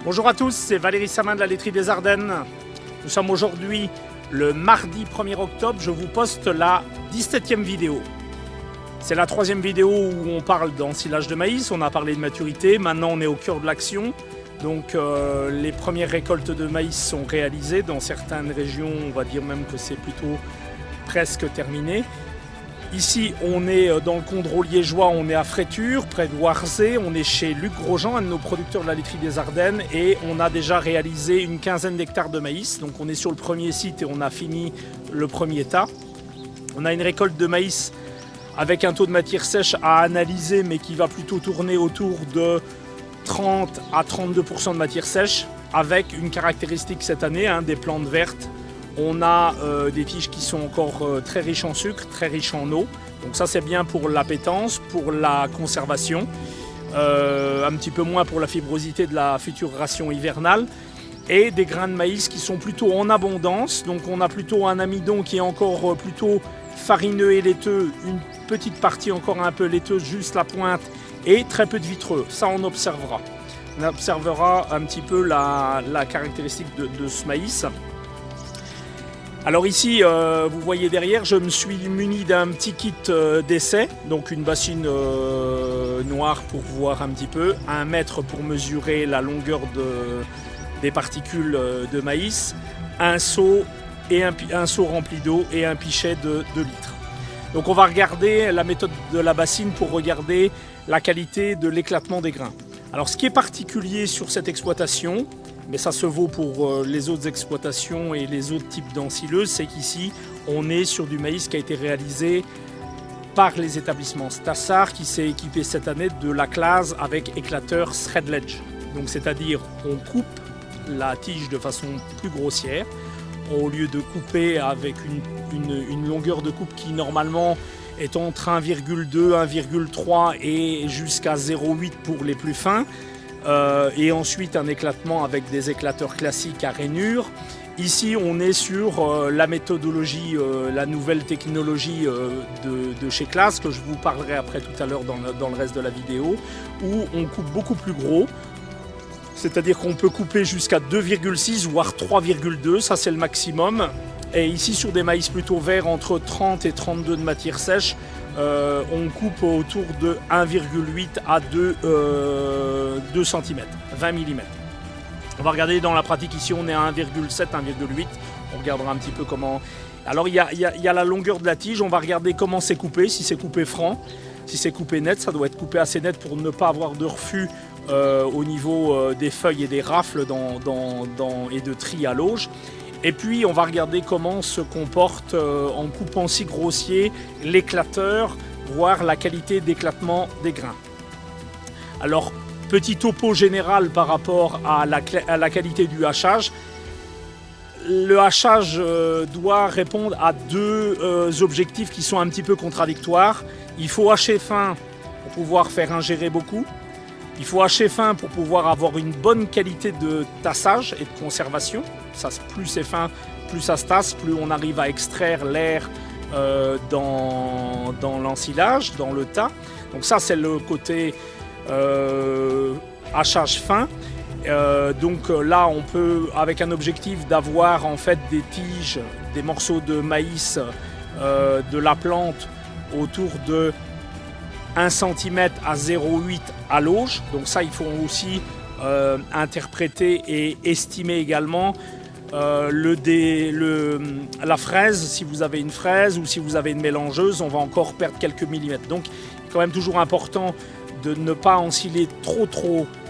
Bonjour à tous, c'est Valérie Samin de la laiterie des Ardennes. Nous sommes aujourd'hui le mardi 1er octobre, je vous poste la 17e vidéo. C'est la 3e vidéo où on parle d'ensilage de maïs, on a parlé de maturité, maintenant on est au cœur de l'action. Donc les premières récoltes de maïs sont réalisées, dans certaines régions on va dire même que c'est plutôt presque terminé. Ici, on est dans le Condro liégeois, on est à Fréture, près de Warzée. On est chez Luc Grosjean, un de nos producteurs de la laiterie des Ardennes, et on a déjà réalisé une quinzaine d'hectares de maïs. Donc on est sur le premier site et on a fini le premier tas. On a une récolte de maïs avec un taux de matière sèche à analyser, mais qui va plutôt tourner autour de 30 à 32% de matière sèche, avec une caractéristique cette année, des plantes vertes. On a des tiges qui sont encore très riches en sucre, très riches en eau. Donc ça c'est bien pour l'appétence, pour la conservation. Un petit peu moins pour la fibrosité de la future ration hivernale. Et des grains de maïs qui sont plutôt en abondance. Donc on a plutôt un amidon qui est encore plutôt farineux et laiteux. Une petite partie encore un peu laiteuse, juste la pointe. Et très peu de vitreux. Ça on observera. On observera un petit peu la caractéristique de ce maïs. Alors ici, vous voyez derrière, je me suis muni d'un petit kit d'essai, donc une bassine noire pour voir un petit peu, 1 mètre pour mesurer la longueur des particules de maïs, un seau rempli d'eau et un pichet de 2 litres. Donc on va regarder la méthode de la bassine pour regarder la qualité de l'éclatement des grains. Alors ce qui est particulier sur cette exploitation, mais ça se vaut pour les autres exploitations et les autres types d'ensileuses, c'est qu'ici, on est sur du maïs qui a été réalisé par les établissements Stassard, qui s'est équipé cette année de la classe avec éclateur Threadledge. Donc c'est-à-dire, on coupe la tige de façon plus grossière, au lieu de couper avec une longueur de coupe qui normalement est entre 1,2, 1,3 et jusqu'à 0,8 pour les plus fins. Et ensuite un éclatement avec des éclateurs classiques à rainure. Ici on est sur la méthodologie, la nouvelle technologie de chez Claas, que je vous parlerai après tout à l'heure dans le reste de la vidéo, où on coupe beaucoup plus gros. C'est-à-dire qu'on peut couper jusqu'à 2,6 voire 3,2, ça c'est le maximum. Et ici sur des maïs plutôt verts entre 30 et 32 de matière sèche, on coupe autour de 1,8 à 2 cm, 20 mm. On va regarder dans la pratique ici, on est à 1,7, 1,8. On regardera un petit peu comment... Alors il y a la longueur de la tige, on va regarder comment c'est coupé, si c'est coupé franc, si c'est coupé net, ça doit être coupé assez net pour ne pas avoir de refus au niveau des feuilles et des rafles et de tri à l'auge. Et puis on va regarder comment se comporte en coupant si grossier l'éclateur, voir la qualité d'éclatement des grains. Alors petit topo général par rapport à la qualité du hachage. Le hachage doit répondre à 2 objectifs qui sont un petit peu contradictoires. Il faut hacher fin pour pouvoir faire ingérer beaucoup. Il faut hacher fin pour pouvoir avoir une bonne qualité de tassage et de conservation. Ça, plus c'est fin, plus ça se tasse, plus on arrive à extraire l'air dans l'ensilage, dans le tas. Donc ça, c'est le côté hachage fin. Donc là, on peut, avec un objectif d'avoir en fait des tiges, des morceaux de maïs de la plante autour de 1 cm à 0,8 à l'auge. Donc ça, il faut aussi interpréter et estimer également la fraise. Si vous avez une fraise ou si vous avez une mélangeuse, on va encore perdre quelques millimètres. Donc il est quand même toujours important de ne pas ensiler trop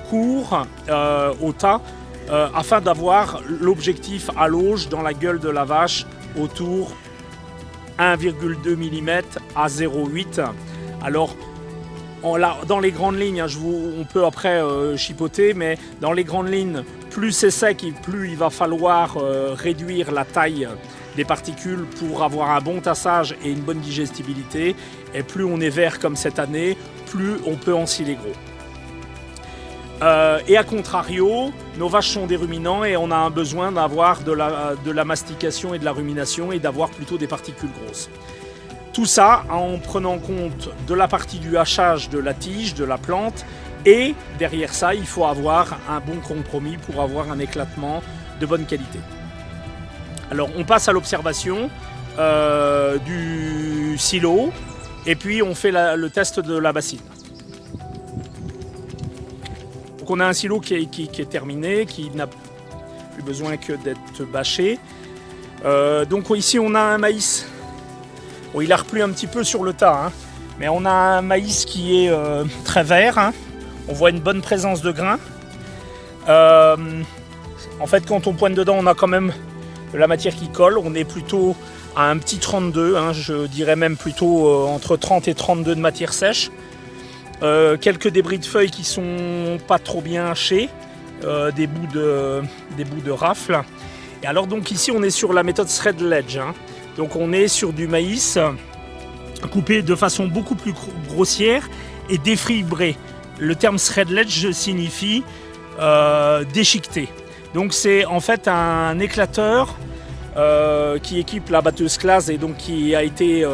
court au tas afin d'avoir l'objectif à l'auge dans la gueule de la vache autour 1,2 mm à 0,8. Alors dans les grandes lignes, on peut après chipoter, mais dans les grandes lignes, plus c'est sec, plus il va falloir réduire la taille des particules pour avoir un bon tassage et une bonne digestibilité. Et plus on est vert comme cette année, plus on peut ensiler gros. Et à contrario, nos vaches sont des ruminants et on a un besoin d'avoir de la mastication et de la rumination et d'avoir plutôt des particules grosses. Tout ça en prenant compte de la partie du hachage de la tige, de la plante, Et derrière ça, il faut avoir un bon compromis pour avoir un éclatement de bonne qualité. Alors on passe à l'observation du silo et puis on fait le test de la bassine. Donc on a un silo qui est terminé, qui n'a plus besoin que d'être bâché. Donc ici on a un maïs. Bon, il a replu un petit peu sur le tas, hein, mais on a un maïs qui est très vert. Hein. On voit une bonne présence de grains. En fait, quand on pointe dedans, on a quand même de la matière qui colle. On est plutôt à un petit 32, hein, je dirais même plutôt entre 30 et 32 de matière sèche. Quelques débris de feuilles qui sont pas trop bien hachés, des bouts de rafle. Et alors donc ici, on est sur la méthode Shred Ledge. Hein. Donc on est sur du maïs coupé de façon beaucoup plus grossière et défibré. Le terme Shred Ledge signifie déchiqueté. Donc c'est en fait un éclateur qui équipe la batteuse Claas et donc qui a été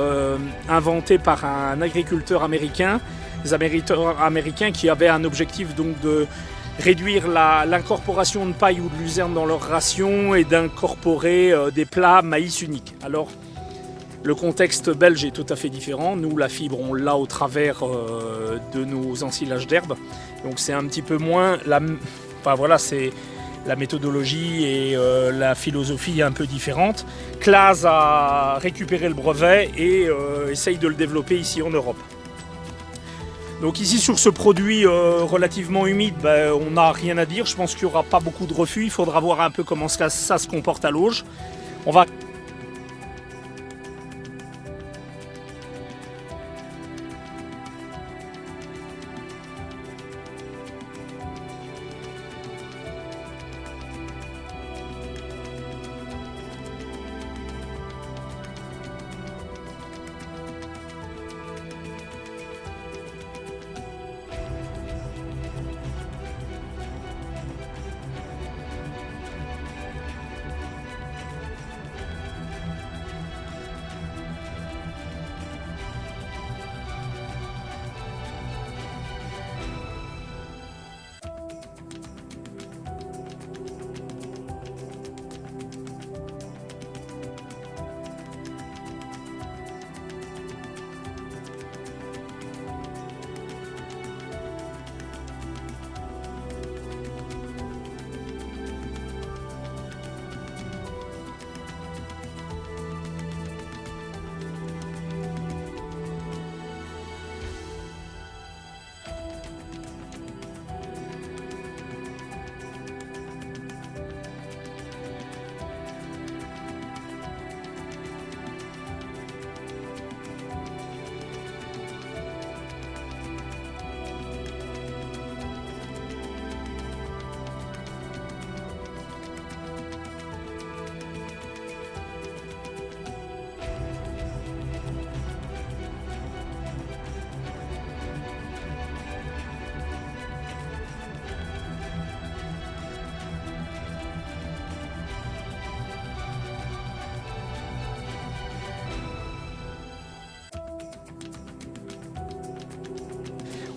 inventé par un agriculteur américain, des agriculteurs américains qui avaient un objectif donc de réduire l'incorporation de paille ou de luzerne dans leur ration et d'incorporer des plats maïs uniques. Alors le contexte belge est tout à fait différent. Nous, la fibre, on l'a au travers de nos ensilages d'herbe. Donc c'est un petit peu moins... c'est la méthodologie et la philosophie un peu différente. Claas a récupéré le brevet et essaye de le développer ici en Europe. Donc ici, sur ce produit relativement humide, on n'a rien à dire. Je pense qu'il n'y aura pas beaucoup de refus. Il faudra voir un peu comment ça se comporte à l'auge. On va...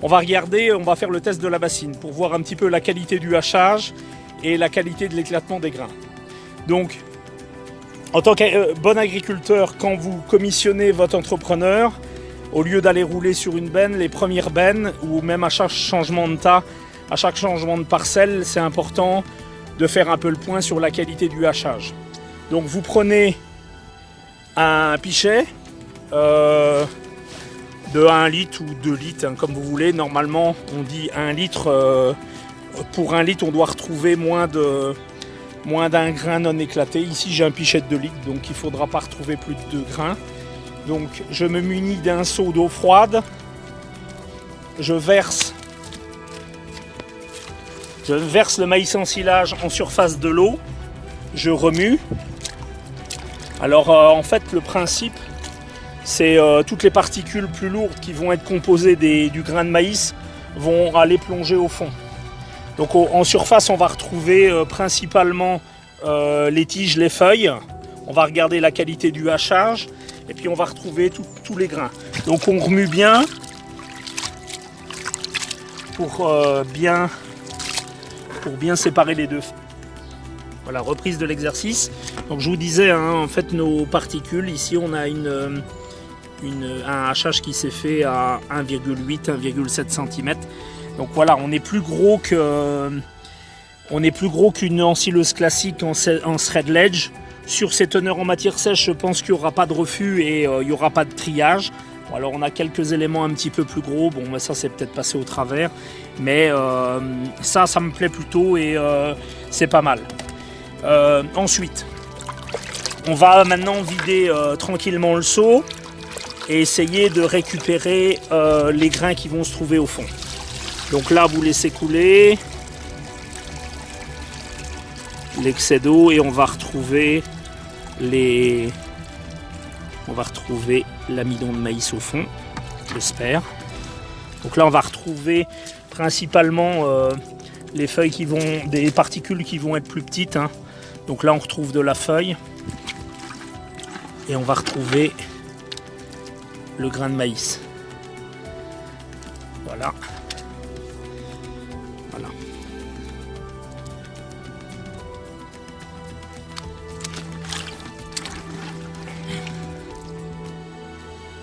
On va regarder, on va faire le test de la bassine pour voir un petit peu la qualité du hachage et la qualité de l'éclatement des grains. Donc, en tant que bon agriculteur, quand vous commissionnez votre entrepreneur, au lieu d'aller rouler sur une benne, les premières bennes, ou même à chaque changement de tas, à chaque changement de parcelle, c'est important de faire un peu le point sur la qualité du hachage. Donc vous prenez un pichet de 1 litre ou 2 litres, hein, comme vous voulez. Normalement, on dit 1 litre. Pour 1 litre, on doit retrouver moins d'un grain non éclaté. Ici, j'ai un pichet de 2 litres, donc il ne faudra pas retrouver plus de 2 grains. Donc, je me munis d'un seau d'eau froide. Je verse le maïs en silage en surface de l'eau. Je remue. Alors, en fait, le principe, c'est toutes les particules plus lourdes qui vont être composées du grain de maïs vont aller plonger au fond. Donc en surface, on va retrouver principalement les tiges, les feuilles. On va regarder la qualité du hachage et puis on va retrouver tous les grains. Donc on remue bien. pour bien séparer les deux. Voilà, reprise de l'exercice. Donc je vous disais, hein, en fait nos particules, ici on a un hachage qui s'est fait à 1,8-1,7 cm. Donc voilà, on est plus gros qu'une ensileuse classique en thread ledge. Sur ces teneurs en matière sèche, je pense qu'il n'y aura pas de refus et il n'y aura pas de triage. Bon, alors on a quelques éléments un petit peu plus gros, bon ça c'est peut-être passé au travers, mais ça me plaît plutôt et c'est pas mal. Ensuite, on va maintenant vider tranquillement le seau et essayer de récupérer les grains qui vont se trouver au fond. Donc là vous laissez couler l'excès d'eau et on va retrouver l'amidon de maïs au fond, j'espère. Donc là on va retrouver principalement les feuilles des particules qui vont être plus petites, hein. Donc là on retrouve de la feuille et on va retrouver le grain de maïs. Voilà.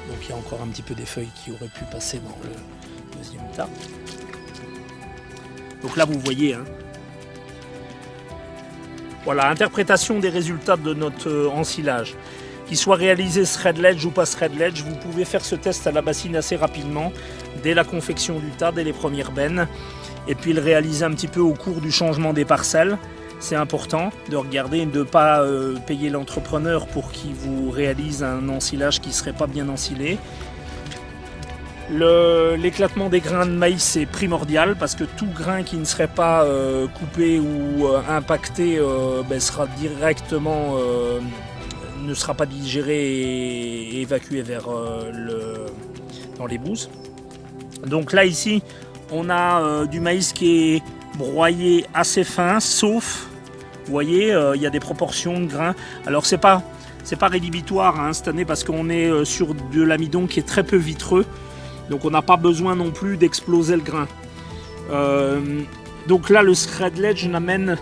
Donc il y a encore un petit peu des feuilles qui auraient pu passer dans le deuxième tas. Donc là vous voyez, hein. Voilà, interprétation des résultats de notre ensilage. Qu'il soit réalisé thread ledge ou pas thread ledge, vous pouvez faire ce test à la bassine assez rapidement, dès la confection du tas, dès les premières bennes, et puis le réaliser un petit peu au cours du changement des parcelles. C'est important de regarder et de ne pas payer l'entrepreneur pour qu'il vous réalise un ensilage qui ne serait pas bien ensilé. L'éclatement des grains de maïs est primordial parce que tout grain qui ne serait pas coupé ou impacté sera directement, ne sera pas digéré et évacué dans les bouses. Donc là ici on a du maïs qui est broyé assez fin, sauf, vous voyez, il y a des proportions de grains. Alors c'est pas rédhibitoire, hein, cette année parce qu'on est sur de l'amidon qui est très peu vitreux. Donc on n'a pas besoin non plus d'exploser le grain. Donc là le thread ledge n'amène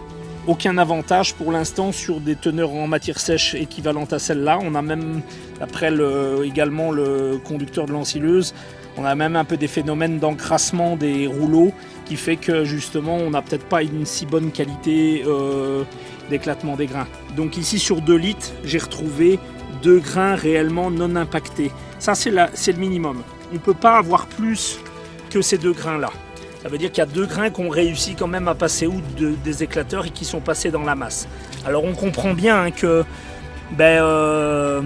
aucun avantage pour l'instant sur des teneurs en matière sèche équivalentes à celle-là. On a même, après également le conducteur de l'ensileuse, on a même un peu des phénomènes d'encrassement des rouleaux qui fait que justement on n'a peut-être pas une si bonne qualité d'éclatement des grains. Donc ici sur 2 litres, j'ai retrouvé 2 grains réellement non impactés. Ça c'est le minimum. On ne peut pas avoir plus que ces 2 grains-là. Ça veut dire qu'il y a 2 grains qu'on réussit quand même à passer outre des éclateurs et qui sont passés dans la masse. Alors on comprend bien hein, que la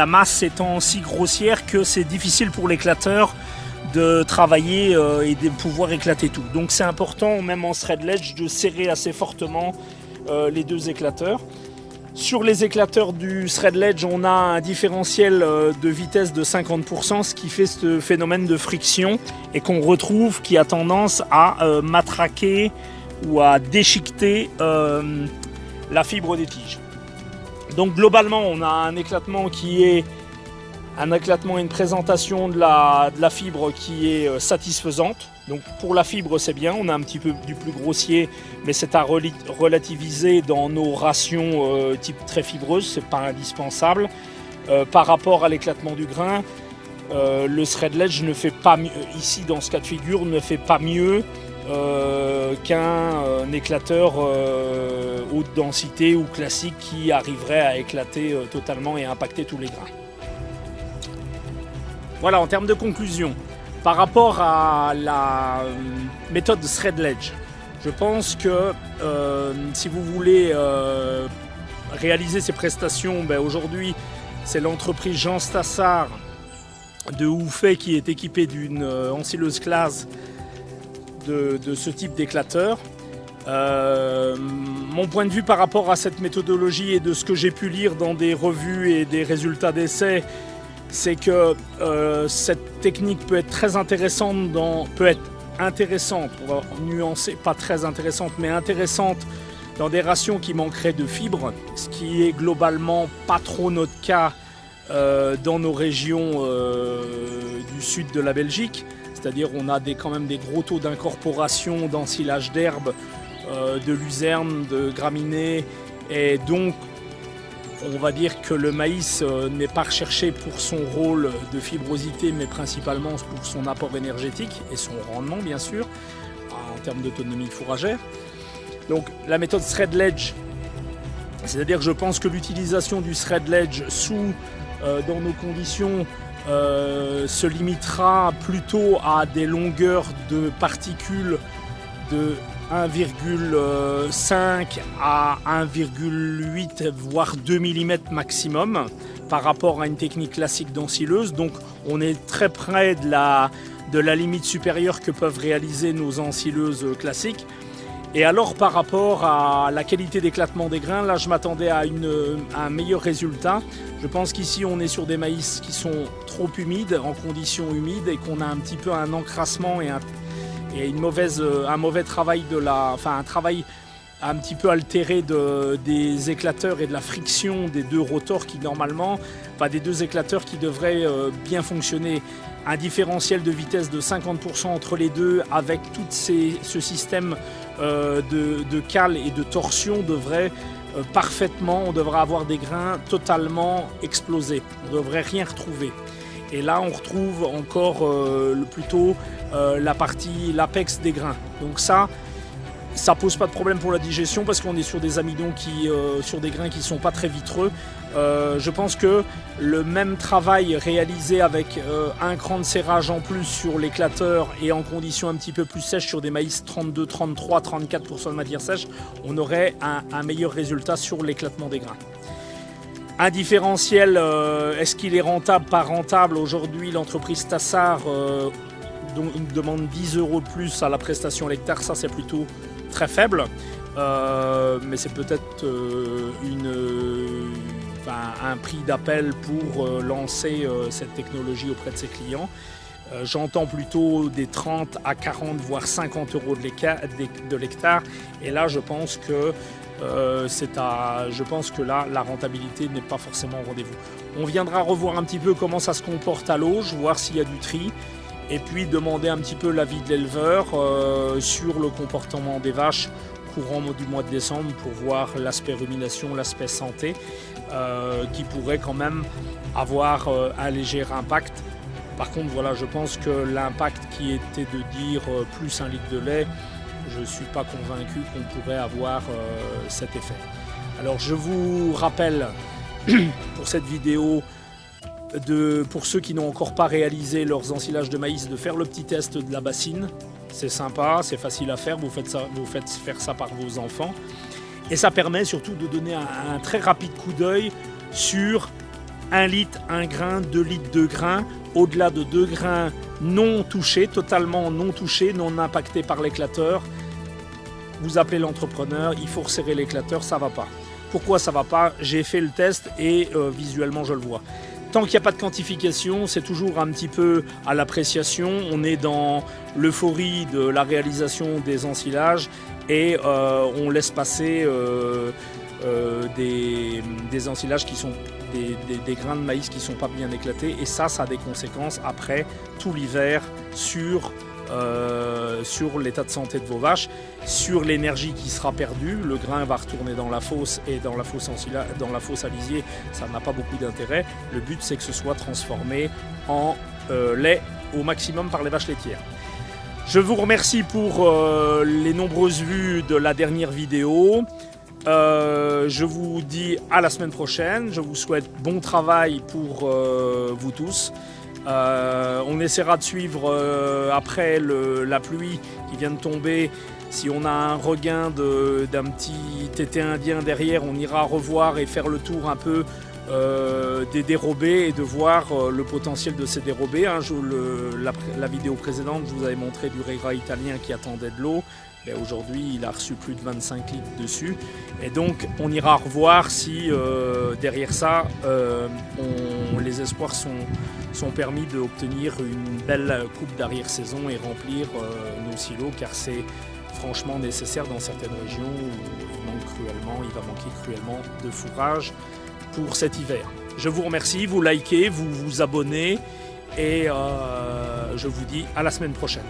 masse étant si grossière que c'est difficile pour l'éclateur de travailler et de pouvoir éclater tout. Donc c'est important, même en thread ledge, de serrer assez fortement les 2 éclateurs. Sur les éclateurs du thread ledge, on a un différentiel de vitesse de 50%, ce qui fait ce phénomène de friction et qu'on retrouve qui a tendance à matraquer ou à déchiqueter la fibre des tiges. Donc globalement, on a un éclatement et une présentation de la fibre qui est satisfaisante. Donc pour la fibre c'est bien, on a un petit peu du plus grossier, mais c'est à relativiser dans nos rations type très fibreuse, c'est pas indispensable. Par rapport à l'éclatement du grain, le thread ledge ne fait pas mieux, ici dans ce cas de figure, ne fait pas mieux qu'un éclateur haute densité ou classique qui arriverait à éclater totalement et à impacter tous les grains. Voilà, en termes de conclusion, par rapport à la méthode thread ledge, je pense que si vous voulez réaliser ces prestations, aujourd'hui c'est l'entreprise Jean Stassard de Houffet qui est équipée d'une ensileuse classe de ce type d'éclateur. Mon point de vue par rapport à cette méthodologie et de ce que j'ai pu lire dans des revues et des résultats d'essais, c'est que cette technique peut être très intéressante, on va nuancer, pas très intéressante, mais intéressante dans des rations qui manqueraient de fibres, ce qui est globalement pas trop notre cas dans nos régions du sud de la Belgique. c'est-à-dire on a quand même des gros taux d'incorporation d'ensilage d'herbes, de luzerne, de graminées, et donc on va dire que le maïs n'est pas recherché pour son rôle de fibrosité, mais principalement pour son apport énergétique et son rendement, bien sûr, en termes d'autonomie fourragère. Donc la méthode Thread-Ledge, c'est-à-dire que je pense que l'utilisation du Thread-Ledge dans nos conditions se limitera plutôt à des longueurs de particules de 1,5 à 1,8 voire 2 mm maximum par rapport à une technique classique d'ensileuse. Donc on est très près de la limite supérieure que peuvent réaliser nos ensileuses classiques. Et alors par rapport à la qualité d'éclatement des grains, là je m'attendais à un meilleur résultat. Je pense qu'ici on est sur des maïs qui sont trop humides, en conditions humides, et qu'on a un petit peu un encrassement et un mauvais travail un travail un petit peu altéré des éclateurs et de la friction des deux rotors qui normalement, des deux éclateurs qui devraient bien fonctionner. Un différentiel de vitesse de 50% entre les deux avec tout ce système de cale et de torsion devrait parfaitement, on devrait avoir des grains totalement explosés. On ne devrait rien retrouver. Et là on retrouve encore plutôt l'apex des grains. Donc ça pose pas de problème pour la digestion parce qu'on est sur des amidons sur des grains qui sont pas très vitreux. Je pense que le même travail réalisé avec un cran de serrage en plus sur l'éclateur et en conditions un petit peu plus sèches sur des maïs 32, 33, 34% de matière sèche, on aurait un meilleur résultat sur l'éclatement des grains. Un différentiel, est-ce qu'il est rentable, pas rentable? Aujourd'hui, l'entreprise Tassard demande 10 € de plus à la prestation à l'hectare, ça c'est plutôt très faible, mais c'est peut-être un prix d'appel pour lancer cette technologie auprès de ses clients. J'entends plutôt des 30 à 40 voire 50 € de l'hectare, et là je pense que là la rentabilité n'est pas forcément au rendez-vous. On viendra revoir un petit peu comment ça se comporte à l'auge, voir s'il y a du tri, et puis demander un petit peu l'avis de l'éleveur sur le comportement des vaches courant du mois de décembre pour voir l'aspect rumination, l'aspect santé qui pourrait quand même avoir un léger impact. Par contre voilà, je pense que l'impact qui était de dire plus 1 litre de lait, je ne suis pas convaincu qu'on pourrait avoir cet effet. Alors je vous rappelle pour cette vidéo, pour ceux qui n'ont encore pas réalisé leurs ensilages de maïs, de faire le petit test de la bassine. C'est sympa, c'est facile à faire, vous faites faire ça par vos enfants. Et ça permet surtout de donner un très rapide coup d'œil sur 1 litre, 1 grain, 2 litres de grains. Au-delà de 2 grains non touchés, totalement non touchés, non impactés par l'éclateur, vous appelez l'entrepreneur, il faut resserrer l'éclateur, ça ne va pas. Pourquoi ça ne va pas? J'ai fait le test et visuellement je le vois. Tant qu'il n'y a pas de quantification, c'est toujours un petit peu à l'appréciation. On est dans l'euphorie de la réalisation des ensilages et on laisse passer des ensilages qui sont des grains de maïs qui ne sont pas bien éclatés. Et ça a des conséquences après tout l'hiver sur l'état de santé de vos vaches, sur l'énergie qui sera perdue. Le grain va retourner dans la fosse et dans la fosse à lisier, ça n'a pas beaucoup d'intérêt. Le but c'est que ce soit transformé en lait au maximum par les vaches laitières. Je vous remercie pour les nombreuses vues de la dernière vidéo. Je vous dis à la semaine prochaine. Je vous souhaite bon travail pour vous tous. On essaiera de suivre après la pluie qui vient de tomber. Si on a un regain d'un petit tété indien derrière, on ira revoir et faire le tour un peu des dérobés et de voir le potentiel de ces dérobés. La vidéo précédente, je vous avais montré du Regra italien qui attendait de l'eau. Aujourd'hui, il a reçu plus de 25 litres dessus. Et donc, on ira revoir si derrière ça, les espoirs sont permis d'obtenir une belle coupe d'arrière-saison et remplir nos silos, car c'est franchement nécessaire dans certaines régions où il va manquer cruellement de fourrage pour cet hiver. Je vous remercie, vous likez, vous vous abonnez et je je vous dis à la semaine prochaine.